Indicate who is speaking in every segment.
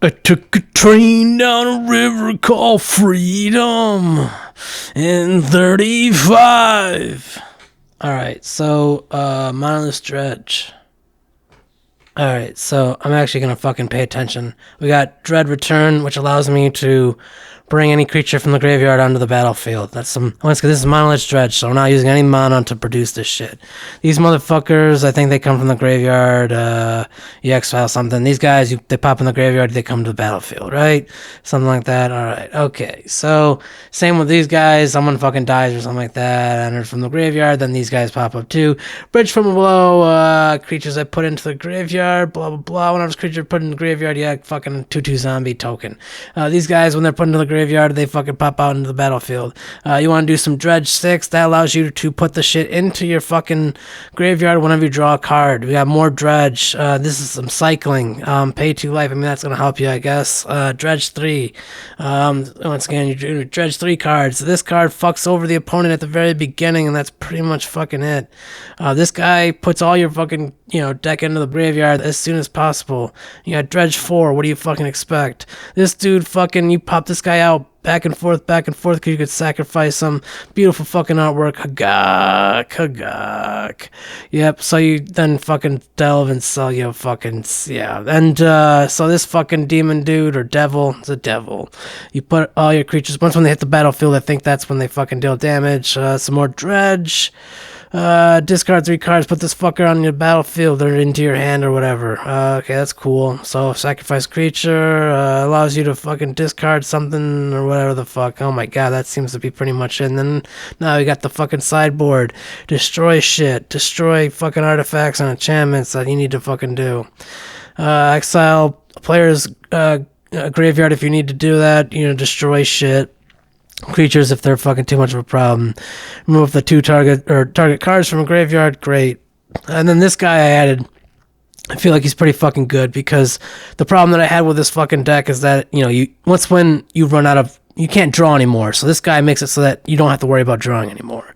Speaker 1: I took a train down a river called Freedom in 35. Alright, so, Manaless Dredge. Alright, so I'm actually gonna fucking pay attention. We got Dread Return, which allows me to bring any creature from the graveyard onto the battlefield. That's some. Once this is Manaless Dredge, so I'm not using any mana to produce this shit. These motherfuckers, I think they come from the graveyard, EX-File something. These guys, they pop in the graveyard, they come to the battlefield, right? Something like that. Alright, okay. So, same with these guys. Someone fucking dies or something like that, enters from the graveyard, then these guys pop up too. Bridge from below, creatures I put into the graveyard, blah blah blah. When I was creature put in the graveyard, yeah, fucking 2/2 zombie token. These guys, when they're put into the graveyard, they fucking pop out into the battlefield. You want to do some Dredge 6, that allows you to put the shit into your fucking graveyard whenever you draw a card. We got more Dredge. This is some cycling. Pay 2 life. I mean, that's going to help you, I guess. Dredge 3. Once again, you Dredge 3 cards. This card fucks over the opponent at the very beginning, and that's pretty much fucking it. This guy puts all your fucking, deck into the graveyard as soon as possible. You got Dredge 4. What do you fucking expect? This dude fucking, you pop this guy out back and forth, because you could sacrifice some beautiful fucking artwork. Hagak. Yep, so you then fucking delve and sell your fucking, yeah. And, so this fucking demon dude, or devil, it's a devil. You put all your creatures, once when they hit the battlefield, I think that's when they fucking deal damage. Some more Dredge. Discard 3 cards, put this fucker on your battlefield or into your hand or whatever. Okay, that's cool. So, sacrifice creature, allows you to fucking discard something or whatever the fuck. Oh my god, that seems to be pretty much it. And then, now we got the fucking sideboard. Destroy shit. Destroy fucking artifacts and enchantments that you need to fucking do. Exile a player's, graveyard if you need to do that. Destroy shit. Creatures if they're fucking too much of a problem. Remove the 2 target cards from a graveyard. Great. And then this guy I added, I feel like he's pretty fucking good, because the problem that I had with this fucking deck is that, when you run out of, you can't draw anymore. So this guy makes it so that you don't have to worry about drawing anymore.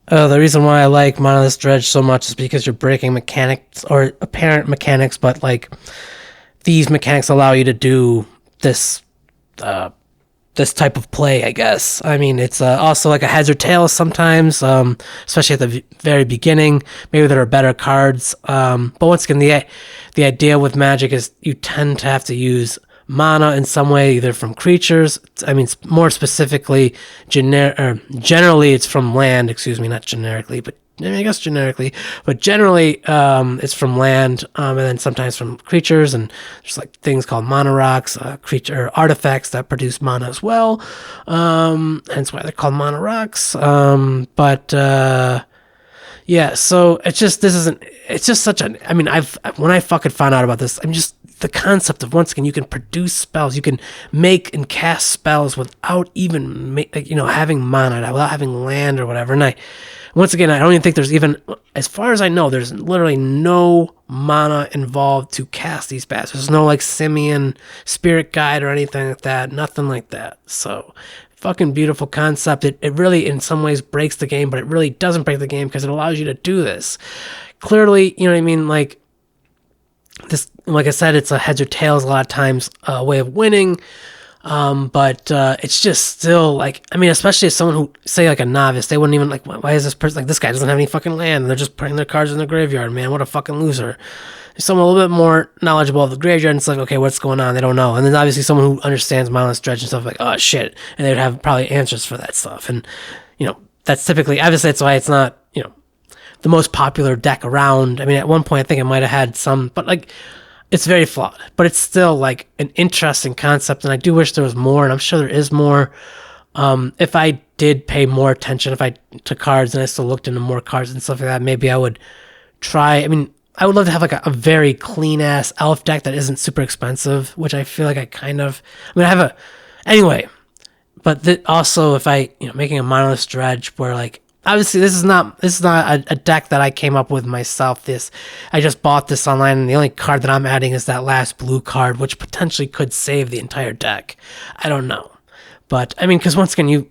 Speaker 1: The reason why I like Manaless Dredge so much is because you're breaking mechanics, or apparent mechanics, but like these mechanics allow you to do this type of play, I guess. I mean, it's also like a heads or tails sometimes, especially at the very beginning. Maybe there are better cards. But once again, the idea with Magic is you tend to have to use mana in some way, either from creatures. I mean, more specifically, generally it's from land. Excuse me, not generically, but I guess generically, but generally it's from land, and then sometimes from creatures, and there's like things called mana rocks, creature artifacts that produce mana as well, hence why they're called mana rocks. Yeah, so it's just such an, I mean, when I fucking found out about this, I'm just, the concept of, once again, you can produce spells, you can make and cast spells without even having mana, without having land or whatever. And once again, I don't even think there's even, as far as I know, there's literally no mana involved to cast these spells. There's no like Simian spirit guide or anything like that. Nothing like that. So, fucking beautiful concept. It really, in some ways, breaks the game, but it really doesn't break the game because it allows you to do this. Clearly, you know what I mean? Like, this, like I said, it's a heads or tails a lot of times way of winning. But it's just still like, I mean, especially as someone who, say like a novice, they wouldn't even like, why is this person, like this guy doesn't have any fucking land and they're just putting their cards in the graveyard, man, what a fucking loser. Someone a little bit more knowledgeable of the graveyard, and it's like, okay, what's going on? They don't know. And then obviously someone who understands Manaless Dredge and stuff, like, oh shit, and they would have probably answers for that stuff. And that's typically, obviously that's why it's not the most popular deck around. I mean, at one point I think it might have had some, but like, it's very flawed, but it's still like an interesting concept, and I do wish there was more, and I'm sure there is more. If I did pay more attention, to cards, and I still looked into more cards and stuff like that, maybe I would try. I mean, I would love to have like a very clean ass elf deck that isn't super expensive, which I feel like anyway. But also, if making a Manaless Dredge where like, obviously, this is not a deck that I came up with myself. I just bought this online, and the only card that I'm adding is that last blue card, which potentially could save the entire deck. I don't know, but I mean, because once again,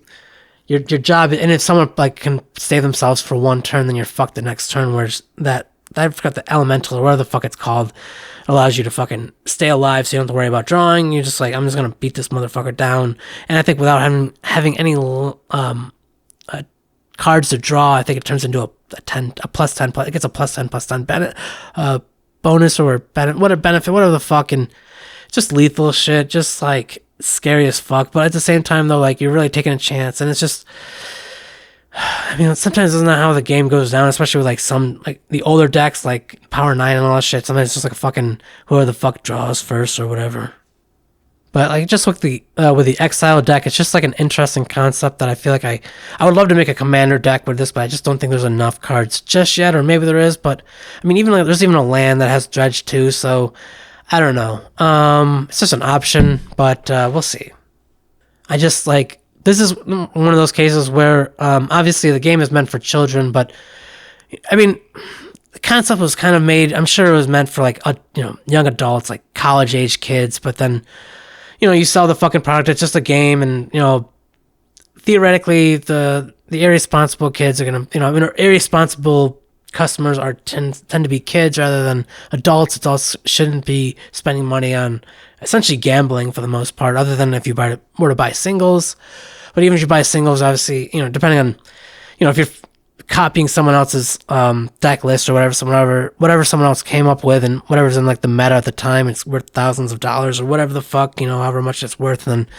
Speaker 1: your job, and if someone like can save themselves for one turn, then you're fucked the next turn. Whereas that I forgot the elemental or whatever the fuck it's called. It allows you to fucking stay alive, so you don't have to worry about drawing. You're just like, I'm just gonna beat this motherfucker down. And I think without having any cards to draw, I think it turns into a plus 10. It gets a plus 10 plus 10 bonus or benefit, whatever the fucking, just lethal shit, just like scary as fuck. But at the same time, though, like you're really taking a chance, and it's just, I mean, sometimes it's not how the game goes down, especially with like some like the older decks, like Power 9 and all that shit. Sometimes it's just like a fucking whoever the fuck draws first or whatever. But like just with the Exile deck, it's just like an interesting concept that I feel like I would love to make a commander deck with this, but I just don't think there's enough cards just yet, or maybe there is. But I mean, even like there's even a land that has Dredge too, so I don't know. It's just an option, but we'll see. I just like, this is one of those cases where obviously the game is meant for children, but I mean, the concept was kind of made, I'm sure it was meant for like young adults, like college age kids, but then you sell the fucking product, it's just a game, and theoretically the irresponsible kids are gonna irresponsible customers tend to be kids rather than adults. Adults shouldn't be spending money on essentially gambling for the most part, other than if you were to buy singles. But even if you buy singles, obviously, depending on, if you're copying someone else's deck list or whatever someone else came up with, and whatever's in like the meta at the time, it's worth thousands of dollars or whatever the fuck, however much it's worth. And then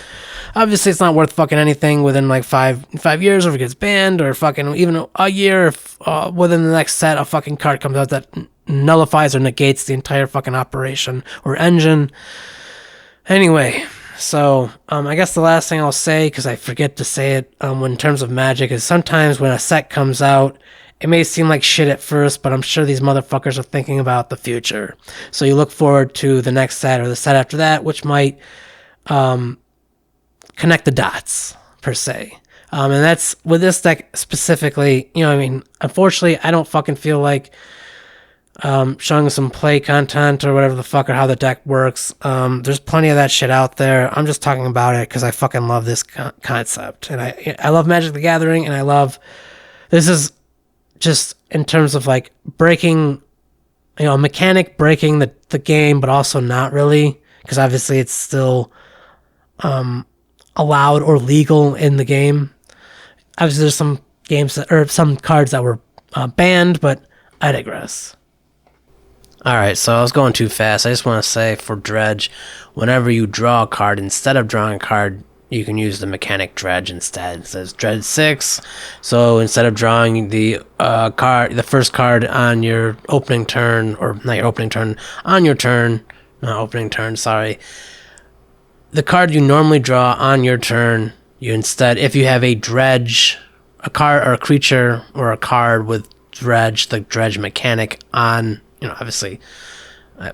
Speaker 1: obviously it's not worth fucking anything within like 5 years, or if it gets banned, or fucking even a year, if within the next set a fucking card comes out that nullifies or negates the entire fucking operation or engine. Anyway, so I guess the last thing I'll say, because I forget to say it in terms of Magic, is sometimes when a set comes out, it may seem like shit at first, but I'm sure these motherfuckers are thinking about the future. So you look forward to the next set or the set after that, which might connect the dots, per se. And that's, with this deck specifically, unfortunately, I don't fucking feel like showing some play content or whatever the fuck, or how the deck works. There's plenty of that shit out there. I'm just talking about it because I fucking love this concept, and I love Magic the Gathering, and this is just in terms of like breaking, a mechanic breaking the game, but also not really, because obviously it's still allowed or legal in the game. Obviously there's some games or some cards that were banned, but I digress. Alright, so I was going too fast. I just want to say, for Dredge, whenever you draw a card, instead of drawing a card, you can use the mechanic Dredge instead. It says Dredge 6, so instead of drawing the first card on your opening turn, or not your opening turn, on your turn, not opening turn, sorry, the card you normally draw on your turn, you instead, if you have a Dredge, a card or a creature or a card with Dredge, the Dredge mechanic on, obviously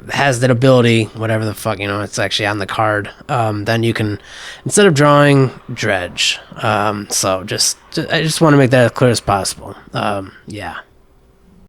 Speaker 1: has that ability, whatever the fuck, it's actually on the card, then you can, instead of drawing, Dredge. So I just want to make that as clear as possible. Yeah.